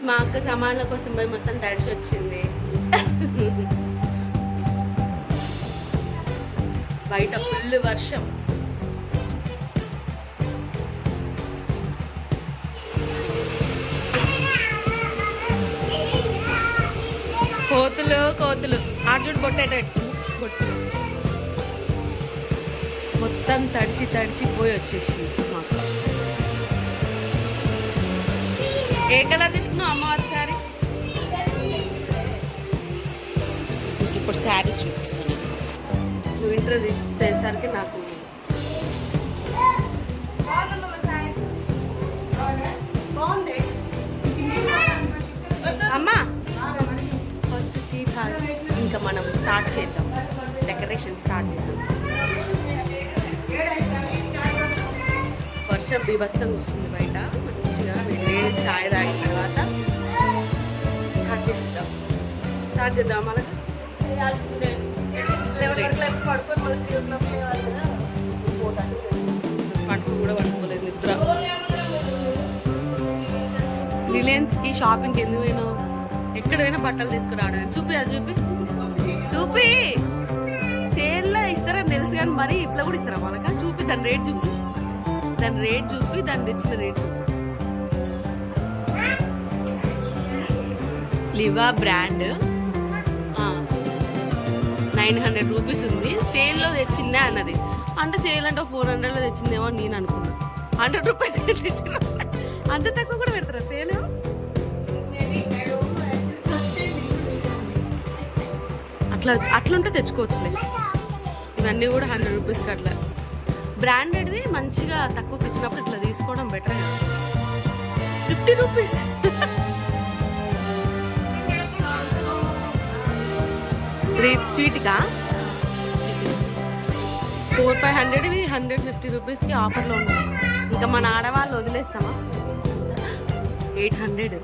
మా అక్క సామాన్ల కోసం పోయి మొత్తం తడిచి వచ్చింది. బయట ఫుల్ వర్షం. కోతులు కోతులు ఆర్జుడు పొట్టేట పొట్టు మొత్తం తడిచి తడిచిపోయి వచ్చేసి మాకు. ఏ కలర్ తీసుకున్నావు అమ్మవారి శారీ? ఇప్పుడు శారీస్ చూపిస్తున్నాను. నువ్వు ఇంటర్ తీసేసరికి నాకు అమ్మా ఫస్ట్ టీ తాగి ఇంకా మనం స్టార్ట్ చేద్దాం, డెకరేషన్ స్టార్ట్ చేద్దాం. వర్షం బీభత్సంగా వస్తుంది బయట. మంచిగా వేడి ఛాయ్ తాగిన తర్వాత స్టార్ట్ చేద్దాం. అలాగే పడుకుని కూడా పడుకోలేదు నిద్ర. రిలయన్స్కి షాపింగ్కి ఎందుకు పోయినావు? ఎక్కడ పోయినా బట్టలు తీసుకురావడానికి. చూపి అది చూపి చూపి సేల్లో ఇస్తారని తెలుసు కానీ మరీ ఇట్లా కూడా ఇస్తారా వాళ్ళక? చూపి దాని రేట్ చూపి, దాని రేట్ చూపి, దాన్ని తెచ్చిన రేట్ చూపి. లివా బ్రాండ్ 900 రూపీస్ ఉంది. సేల్లో తెచ్చిందే అన్నది. అంటే సేల్ అంటే 400లో తెచ్చిందేమో అని నేను అనుకున్నా. 100 రూపీస్ తెచ్చిన. అంత తక్కువ కూడా పెడతారా సేల్? అట్లుంటే తెచ్చుకోవచ్చులే. ఇవన్నీ కూడా 100 రూపీస్కి అట్లా. బ్రాండెడ్వి మంచిగా తక్కువకి ఇచ్చినప్పుడు ఇట్లా తీసుకోవడం బెటర్. 50 రూపీస్. స్వీట్గా 400-500 150 రూపీస్కి ఆఫర్లో ఉంది. ఇంకా మన ఆడవాళ్ళు వదిలేస్తామా? 800.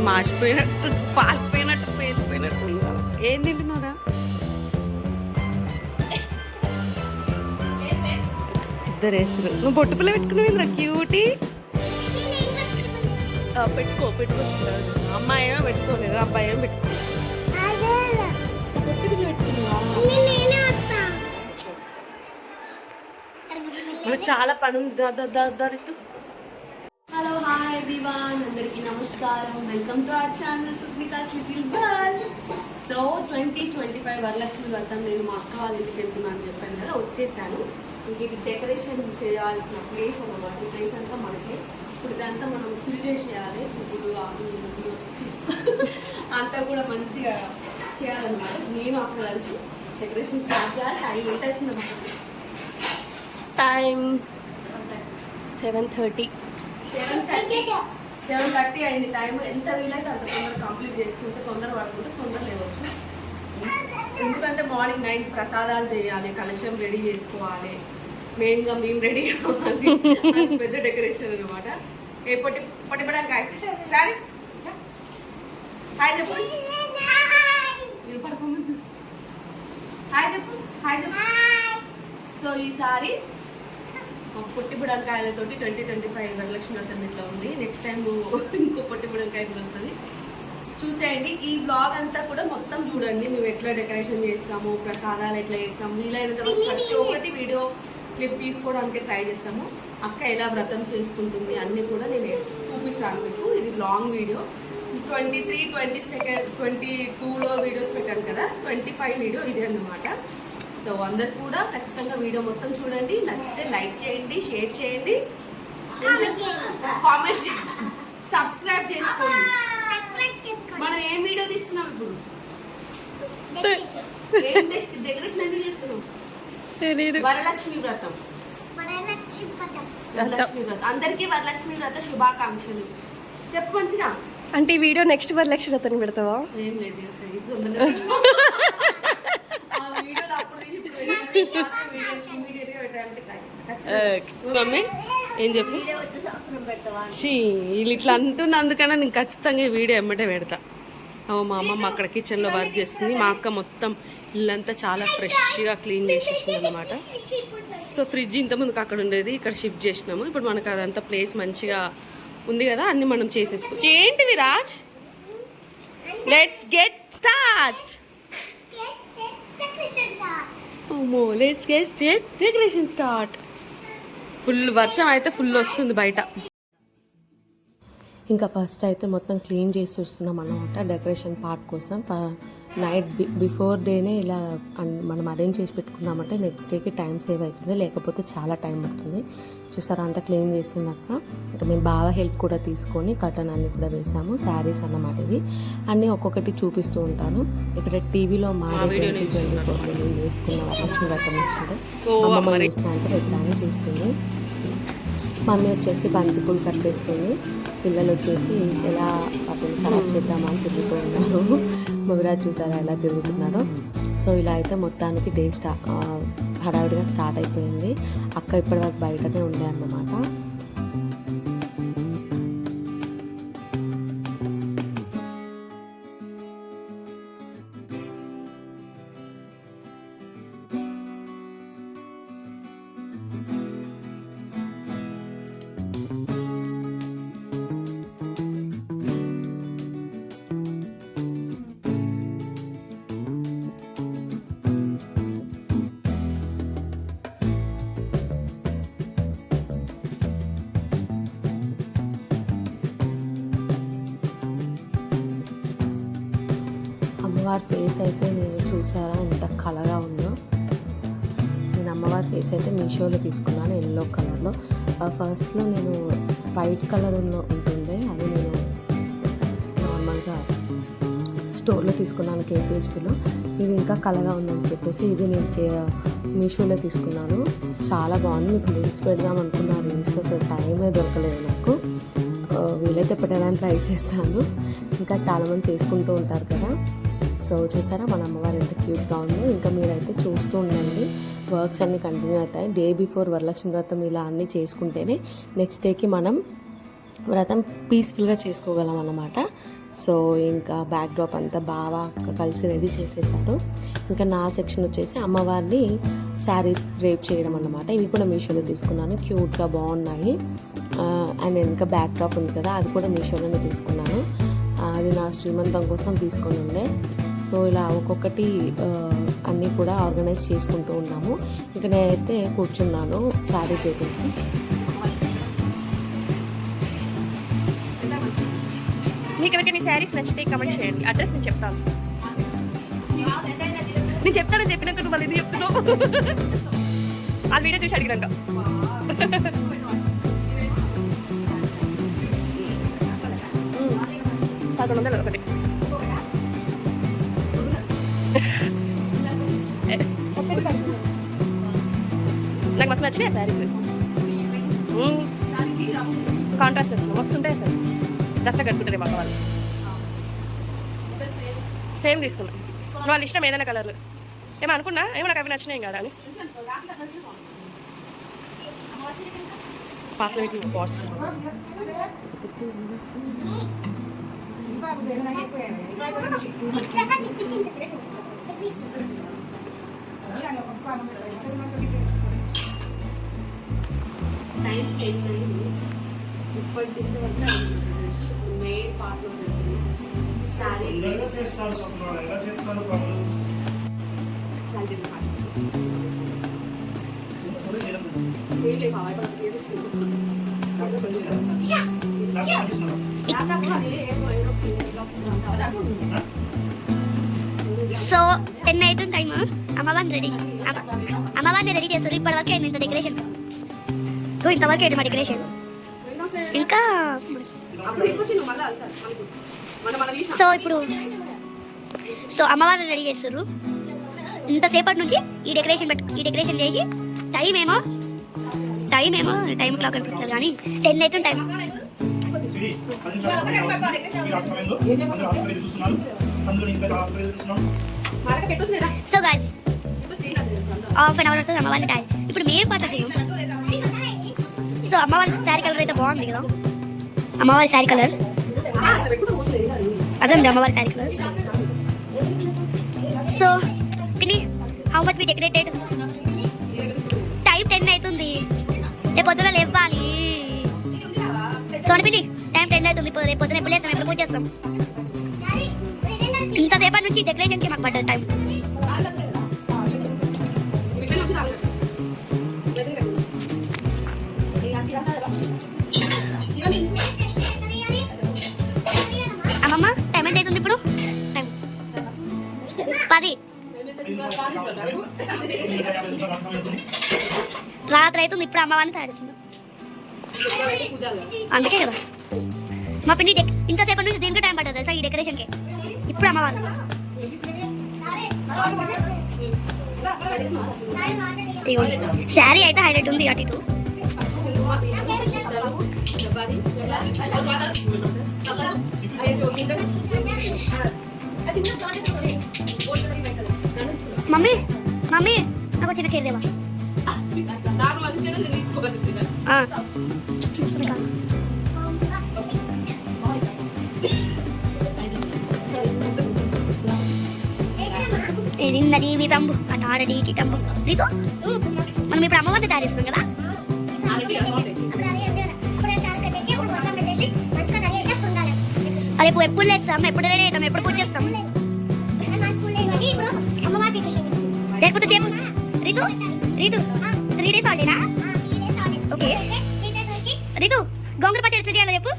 మాసిపోయినట్టు, పాలిపోయినట్టు, పేలిపోయినట్టు. ఏం తింటున్నారా? ఇద్దరు వేసురు. నువ్వు బొట్టు పిల్ల పెట్టుకున్నావు క్యూటీ. పెట్టుకోవచ్చు. అమ్మాయి ఏమో పెట్టుకోలేదు, అబ్బాయి ఏమో పెట్టుకోలేదు. మనకు చాలా పని ఉంది. హలో హాయ్ ఎవ్రీవన్, అందరికీ నమస్కారం. Welcome to our channel Supnika's little world. So 2025 Varalakshmi Vratam నేను మా అక్క వాళ్ళ ఇంటికి వెళ్తున్నాను అని చెప్పాను కదా, వచ్చేసాను. ఇంక ఇది డెకరేషన్ చేయాల్సిన ప్లేస్ అన్నమాట. ఈ ప్లేస్ అంతా మనకి ఇప్పుడు ఇదంతా మనం ఫిల్ చేసేయాలి. పువ్వులు ఆకులు వచ్చి అంతా కూడా మంచిగా చేయాలన్నమాట. నేను అక్కడ కలిసి డెకరేషన్ స్టార్ట్ చేయాలి. టైం ఎంత అవుతుంది? టైం 7:30 అయింది. టైం ఎంత వీలైతే అంత తొందర కంప్లీట్ చేసుకుంటే, తొందర పడుకుంటే తొందర లేవచ్చు. ఎందుకంటే మార్నింగ్ 9 ప్రసాదాలు చేయాలి, కలశం రెడీ చేసుకోవాలి, మెయిన్గా మేము రెడీ కావాలి. పెద్ద డెకరేషన్ అనమాట. ఏ పొట్టిపడానికి హాయ్ చెప్పు, హాయ్ చెప్పు, హాయ్ చెప్పు. సో ఈసారి పొట్టిబుడంకాయలతోటి 2025 వరలక్ష్మి వ్రతం ఇట్లా ఉంది. నెక్స్ట్ టైం ఇంకో పొట్టిబుడంకాయ కూడా వస్తుంది, చూసేయండి. ఈ బ్లాగ్ అంతా కూడా మొత్తం చూడండి. మేము ఎట్లా డెకరేషన్ చేస్తాము, ప్రసాదాలు ఎట్లా చేస్తాము, వీలైనంత వరకు ప్రతి ఒక్కటి వీడియో క్లిప్ తీసుకోవడానికి ట్రై చేస్తాము. అక్క ఎలా వ్రతం చేసుకుంటుంది అన్నీ కూడా నేను చూపిస్తాను మీకు. ఇది లాంగ్ వీడియో. 23, 22, 22లో వీడియోస్ పెట్టాను కదా, 25 వీడియో ఇదే అన్నమాట. సో అందరు కూడా ఖచ్చితంగా వీడియో మొత్తం చూడండి. నచ్చితే లైక్ చేయండి, షేర్ చేయండి, కామెంట్ చేయండి, సబ్స్క్రైబ్ చేసుకోండి. మనం ఏం వీడియో తీస్తున్నాం ఇప్పుడు? ఏం డెకరేషన్ ఎందుకు చేస్తున్నాం? వరలక్ష్మి వ్రతం. వరలక్ష్మి వ్రతం అందరికీ వరలక్ష్మి వ్రత శుభాకాంక్షలు చెప్పు మంచిగా. అంటే ఈ వీడియో నెక్స్ట్ వరలక్ష్మి వ్రతం పెడతావా? ఏం లేదు, మమ్మీ ఏం చెప్పు. వీళ్ళు ఇట్లా అంటున్నా, అందుకన్నా నేను ఖచ్చితంగా ఈ వీడియో ఎమ్మటే పెడతా. మా అమ్మమ్మ అక్కడ కిచెన్లో వర్క్ చేస్తుంది. మా అక్క మొత్తం ఇల్లంతా చాలా ఫ్రెష్గా క్లీన్ చేసేసింది అనమాట. సో ఫ్రిడ్జ్ ఇంతకుముందుకు అక్కడ ఉండేది, ఇక్కడ షిఫ్ట్ చేసినాము. ఇప్పుడు మనకు అదంతా ప్లేస్ మంచిగా ఉంది కదా, అన్ని మనం చేసేసుకోవచ్చు. ఏంటి విరాజ్? Let's get start. ఓమో, let's get decoration start. Full వర్షం అయితే ఫుల్ వస్తుంది బయట. ఇంకా ఫస్ట్ అయితే మొత్తం క్లీన్ చేసి వస్తున్నాం అన్నమాట డెకరేషన్ పార్ట్ కోసం. నైట్ బిఫోర్ డేనే ఇలా మనం అరేంజ్ చేసి పెట్టుకున్నామంటే నెక్స్ట్ డేకి టైం సేవ్ అవుతుంది, లేకపోతే చాలా టైం పడుతుంది. చూసారా అంతా క్లీన్ చేస్తున్నాక ఇంకా మేము బాగా హెల్ప్ కూడా తీసుకొని కర్టన్ అన్నీ కూడా వేసాము. శారీస్ అన్నమాట ఇవి అన్నీ ఒక్కొక్కటి చూపిస్తూ ఉంటాను. ఇక్కడ టీవీలో మా వేసుకున్న వరలక్ష్మి వ్రతం ఇస్తుంటే అమ్మమ్మ చూస్తా అంటే ఎట్లానే చూస్తుంది. మమ్మీ వచ్చేసి బంతిపూలు కట్టేస్తుంది, పిల్లలు వచ్చేసి ఎలా వాటిని ఖరాబ్ చేద్దామని తిరుగుతూ ఉన్నారు. మొదరాజు చూసారా ఎలా తిరుగుతున్నారో. సో ఇలా అయితే మొత్తానికి డే హడావిడిగా స్టార్ట్ అయిపోయింది. అక్క ఇప్పటివరకు బయటనే ఉండే అన్నమాట. అమ్మవారి ఫేస్ అయితే నేను చూసారా ఎంత కలగా ఉందో. నేను అమ్మవారి ఫేస్ అయితే మీషోలో తీసుకున్నాను ఎల్లో కలర్లో. ఫస్ట్లో నేను వైట్ కలర్ ఉంటుండే, అది నేను నార్మల్గా స్టోర్లో తీసుకున్నాను కేపీహెచ్పీలో. ఇది ఇంకా కలగా ఉందని చెప్పేసి ఇది నేను మీషోలో తీసుకున్నాను. చాలా బాగుంది. మీకు లింక్స్ పెడదాం అనుకున్నా, లింక్స్లో అసలు టైమే దొరకలేదు నాకు. వీలైతే పెట్టడానికి ట్రై చేస్తాను. ఇంకా చాలామంది చేసుకుంటూ ఉంటారు కదా. సో చూసారా మన అమ్మవారు ఎంత క్యూట్గా ఉందో. ఇంకా మీరైతే చూస్తూ ఉండండి, వర్క్స్ అన్నీ కంటిన్యూ అవుతాయి. డే బిఫోర్ వరలక్ష్మి వ్రతం ఇలా అన్నీ చేసుకుంటేనే నెక్స్ట్ డేకి మనం వ్రతం పీస్ఫుల్గా చేసుకోగలం అన్నమాట. సో ఇంకా బ్యాక్ డ్రాప్ అంతా బాగా కలిసి రెడీ చేసేసారు. ఇంకా నా సెక్షన్ వచ్చేసి అమ్మవారిని శారీ రేప్ చేయడం అన్నమాట. ఇవి కూడా మీషోలో తీసుకున్నాను, క్యూట్గా బాగున్నాయి. అండ్ ఇంకా బ్యాక్ డ్రాప్ ఉంది కదా, అది కూడా మీషోలోనే తీసుకున్నాను. అది నా శ్రీమంతం కోసం తీసుకొని ఉండే. సో ఇలా ఒక్కొక్కటి అన్నీ కూడా ఆర్గనైజ్ చేసుకుంటూ ఉన్నాము. ఇక నేనైతే కూర్చున్నాను శారీ చేసేసి. మీకు ఎవరికి నీ శారీస్ నచ్చితే కమెంట్ చేయండి, అడ్రస్ నేను చెప్తాను. నేను చెప్తానని చెప్పినాక నువ్వు మళ్ళీ చెప్తున్నావు. ఆ వీడియో చూసి అడిగినాక 1100 ఒకటి. నాకు మస్తు నచ్చినాయి శారీస్, కాంట్రాస్ట్ వచ్చినాయి, మస్తు ఉంటాయి సార్. దసరా కట్టుకుంటారు మా వాళ్ళు. సేమ్ తీసుకున్నా, వాళ్ళ ఇష్టం ఏదైనా కలర్లు. ఏమో అనుకున్నా, ఏమో నాకు అవి నచ్చినాయి కదా అని. పాస్లో పెట్టి బాస్ టైం 10 అయింది. ఇప్పటి వరకు మెయిన్ పార్ట్లో శారీ సో 10 అవుతుంది టైమ్. అమ్మవారిని రెడీ చేస్తారు. ఇప్పటివరకు అయింది ఇంత డెకరేషన్. ఇంతవరకు ఏంటి మా డెకరేషన్. ఇంకా సో ఇప్పుడు అమ్మవారిని రెడీ చేస్తారు. ఇంతసేపటి నుంచి ఈ డెకరేషన్ చేసి టైం ఏమో టైం క్లాక్ అనిపిస్తుంది కానీ 10 అవుతుంది time. So guys half an hour వస్తుంది అమ్మవారిని టైం. ఇప్పుడు మెయిన్ పార్ట్ అది. సో అమ్మవారి శారీ కలర్ అయితే బాగుంది కదా. అమ్మవారి శారీ కలర్ అదండి అమ్మవారి sari colour. So how much we decorated. Time 10 సోనిపిండి టైం 10 అవుతుంది. రేపు పొద్దున ఎప్పుడు లేస్తాం, ఎప్పుడు పూజ చేస్తాం? ఇంతసేపటి నుంచి డెకరేషన్కి మాకు పడ్డది టైం. అమ్మమ్మ టైం ఎంత అవుతుంది ఇప్పుడు? టైం 10. రాత్రి అవుతుంది. ఇప్పుడు అమ్మవారిని తయారుస్తుంది. అందుకే కదా మా పిన్ని ఇంతసేపటి నుంచి దీనికి టైం పడుతుంది తెలుసా ఈ డెకరేషన్కి. ఇప్పుడు అమ్మవారు శారీ అయితే హైలైట్ ఉంది. అటు ఇటు మమ్మీ మమ్మీ నాకు చిన్న చేదేవా చూస్తుంటా. నిన్నది వితంబు అటాడది కిటంబు రీతు మనం ఇప్పుడు అమ్మవారిని తయారు చేస్తున్నాం కదా. రేపు ఎప్పుడు లేస్తాం, ఎప్పుడు రెడీ అవుతాం, ఎప్పుడు పూజ చేస్తాం? లేకపోతే చెప్పు రీతు. రీతు 3 days హాలిడేనా? ఓకే రీతు గోంగూర పచ్చడి ఎట్లా చేయాలో చెప్పు.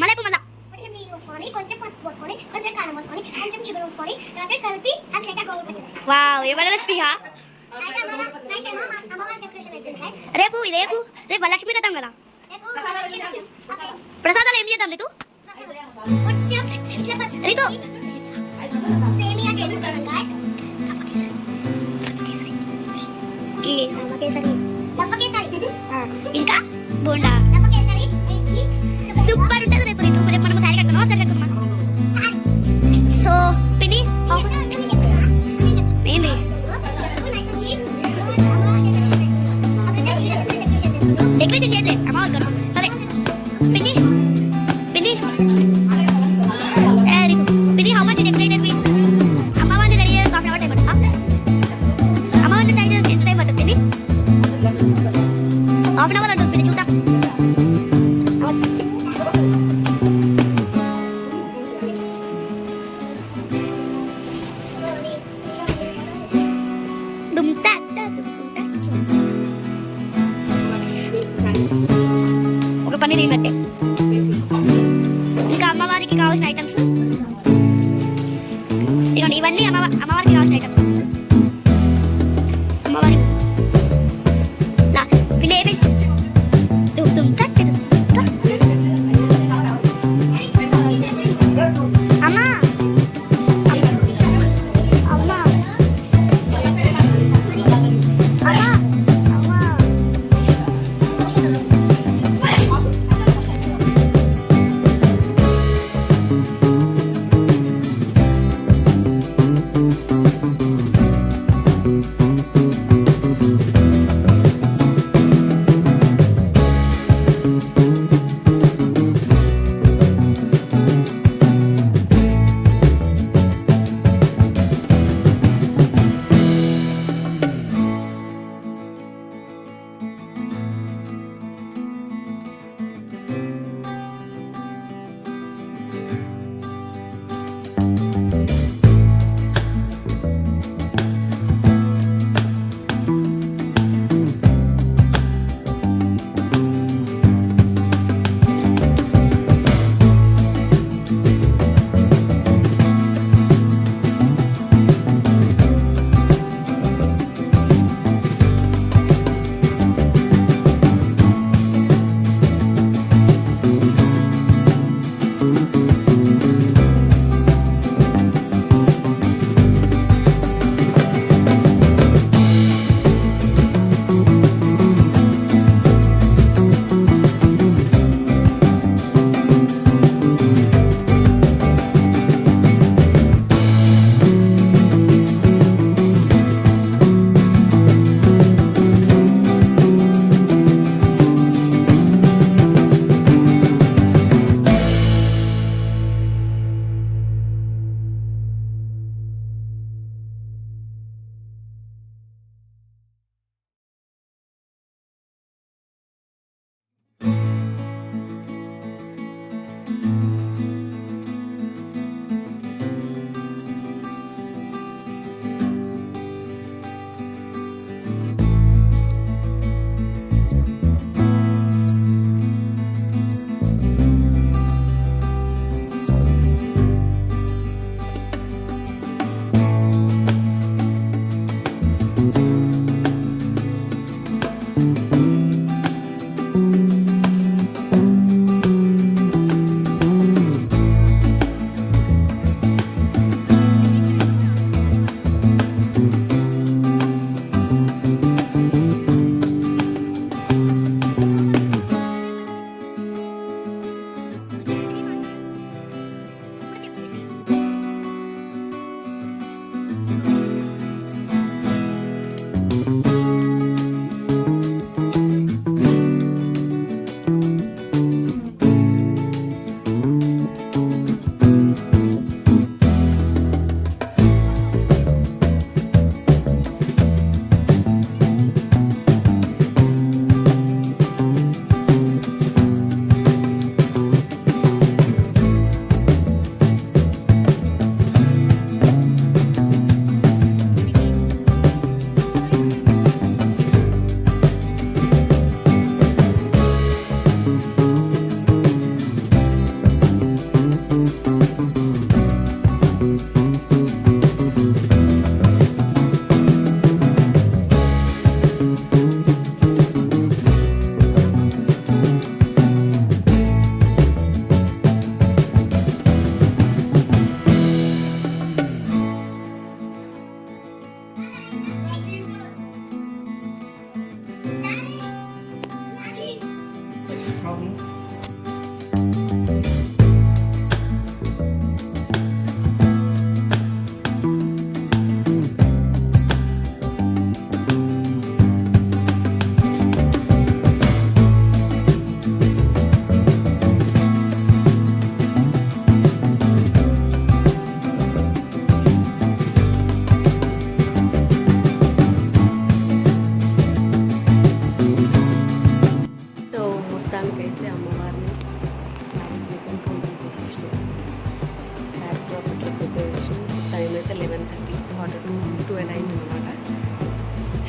మళ్ళీ మళ్ళా వావ్ ఎవరి రెసిపీయా? రేపు రేపు రేపు లక్ష్మీ రథం కదా. ప్రసాదాలు ఏం చేద్దాం రీతు? రీతు ఇంకా బోండా సూపర్ ఉంటుంది. రేపు రీతు రేపు మనం సారీ కట్టుకున్నాం. సారీ కట్టుకున్నాం. సో పిన్ని ఏంది డెకరేషన్ చేయట్లే అమ్మవారు కదా. సరే పిన్ని పిన్ని పిన్ని హౌ మచ్ డెకరేటెడ్ విత్ అమ్మవారిని రెడీ చేయడానికి 1/2 hour టైం పడుతుందా? అమ్మవారిని రెడీ చేయడానికి ఎంత టైం పడుతుంది పిన్ని? 1/2 hour అంటుంది పిన్ని. చూద్దాం. ఒక పని తిన్నట్టే. ఇంకా అమ్మవారికి కావాల్సిన ఐటమ్స్ ఇదిగోండి. ఇవన్నీ అమ్మవారికి కావాల్సిన ఐటమ్స్. అమ్మవారి പിന്നെ అమ్మా అమ్మా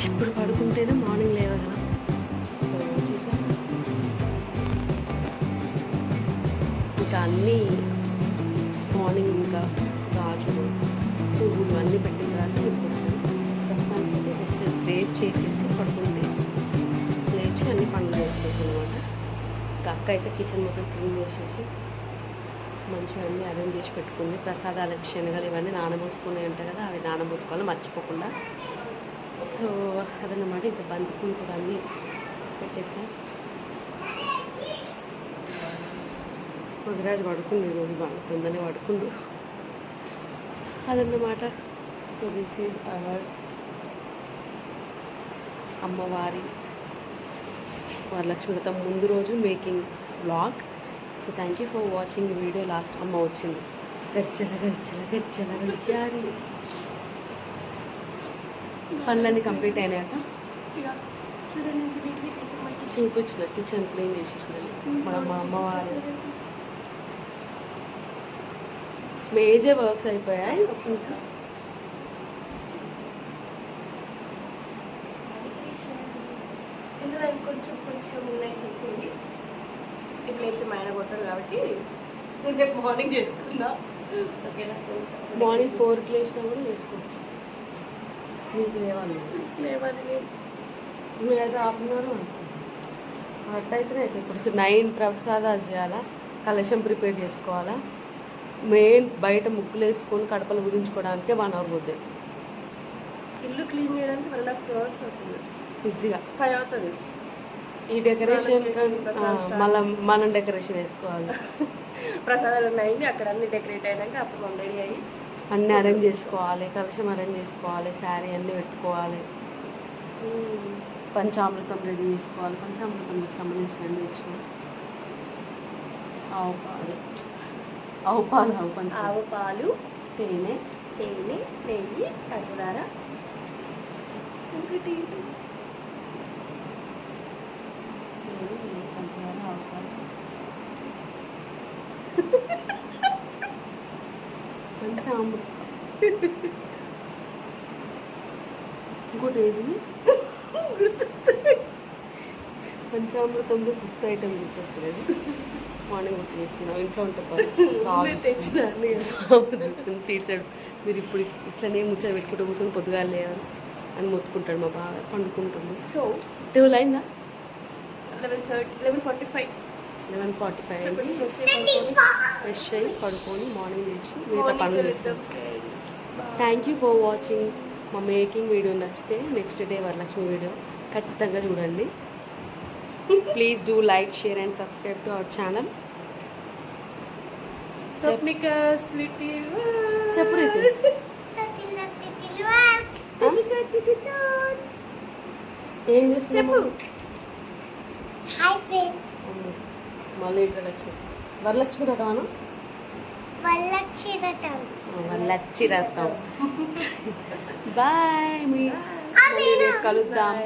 ఇప్పుడు పడుకుంటేనే మార్నింగ్ లేవగలం. సో చూసాను ఇంకా అన్నీ మార్నింగ్ ఇంకా గాజులు పువ్వులు అన్నీ పెట్టిన తర్వాత మీకు వస్తాను. ప్రస్తుతానికి అయితే జస్ట్ రేప్ చేసేసి పడుకుంటే లేచి అన్ని పనులు చేసుకోవచ్చు అనమాట. ఇంకా అక్క అయితే కిచెన్ మొత్తం క్లీన్ చేసేసి మంచిగా అన్నీ అరేంజ్ చేసి పెట్టుకుంది. ప్రసాదాలకి శనగలు ఇవన్నీ నానబోసుకున్నాయి ఉంటాయి కదా, అవి నానబోసుకోవాలి మర్చిపోకుండా. సో అదన్నమాట. ఇంకా బంతిపూలు కూడా అన్నీ పెట్టేసాం. ముదిరాజు పడుకుంది ఈరోజు, బాగా తొందరనే పడుకుండు. అదన్నమాట. సో దిస్ ఈజ్ అవర్ అమ్మవారి వరలక్ష్మి వ్రతం ముందు రోజు making vlog. So thank you for watching ఈ వీడియో. లాస్ట్ అమ్మ వచ్చింది. గచ్చల పనులన్నీ కంప్లీట్ అయినాక చూపించిన కిచెన్ క్లీన్ చేసేసింది మన మా అమ్మవారు. మేజర్ వర్క్స్ అయిపోయాయి. ఇంకా ఇందులో ఇంకొంచెం ఉన్నాయి చేసింది. ఇప్పుడు అయితే మా ఆయన కొట్టారు కాబట్టి నేను రేపు మార్నింగ్ చేసుకుందా. ఓకేనా? మార్నింగ్ 4కి లేచినా కూడా చేసుకోవచ్చు. మీకు లేవాలి మీరైతే ½ అవర్ అట్టయితేనే అయితే ఇప్పుడు 9 ప్రసాదాలు చేయాలా, కలశం ప్రిపేర్ చేసుకోవాలా, మెయిన్ బయట ముగ్గులు వేసుకొని కడపలు కుదించుకోవడానికి 1 అవర్ పోతుంది. ఇల్లు క్లీన్ చేయడానికి 1.5 hours అవుతుంది. ఈజీగా 5 అవుతుంది. ఈ డెకరేషన్ మళ్ళీ మనం డెకరేషన్ వేసుకోవాలి. ప్రసాదాలు ఉన్నాయండి అక్కడ అన్ని డెకరేట్ అయినాక అప్పుడు మనం రెడీ అయ్యి అన్నీ అరేంజ్ చేసుకోవాలి, కలశం అరేంజ్ చేసుకోవాలి, శారీ అన్నీ పెట్టుకోవాలి, పంచామృతం రెడీ చేసుకోవాలి. పంచామృతంకి సంబంధించిన అన్నీ వచ్చినాయి. ఆవు పాలు, తేనె, నెయ్యి, పంచదార, ఇంకటి పంచదార, ఆవు పాలు, పంచామృతం. ఇంకోటి ఏది గుర్తొస్తుంది? పంచామృతంలో ఫిఫ్త్ ఐటమ్ గుర్తొస్తుంది. మార్నింగ్ గుర్తు చేసుకున్నాం. ఇంట్లో ఉంటే చూస్తుంది, తీర్తాడు. మీరు ఇప్పుడు ఇట్లనే ముచ్చట పెట్టుకుంటూ కూర్చొని పొద్దుగా లేవాలి అని మొత్తుకుంటాడు. మా బాగా పండుకుంటుంది. సో 12 అయిందా? 11:45. 11:45 కొంచెం అయింది. fresh అయిపోయి ఫ్రెష్ అయ్యి పడుకొని మార్నింగ్ లేచి మిగతా మార్నింగ్ పనులు కలుద్దాం చేసుకుంటాం. Friends. Thank you for watching. మా మేకింగ్ వీడియో నచ్చితే నెక్స్ట్ డే వరలక్ష్మి వీడియో ఖచ్చితంగా చూడండి. Please do like, share and subscribe to our channel. Swapnika's little చెప్పు రీతు. ఏం చేస్తున్నావు? హాయ్ ఫ్రెండ్స్, మళ్ళీ ఇంట్రడక్షన్. వరలక్ష్మి రథమాను వరలక్ష్మి రథం. వరలచ్చి రథం. బాయ్. మళ్ళీ రేపు కలుద్దాం.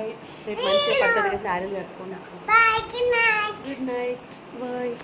రేపు మంచిగా పద్ధతిగా శారీలు కట్టుకొని వస్తాం. Bye, good night. Good night. Bye.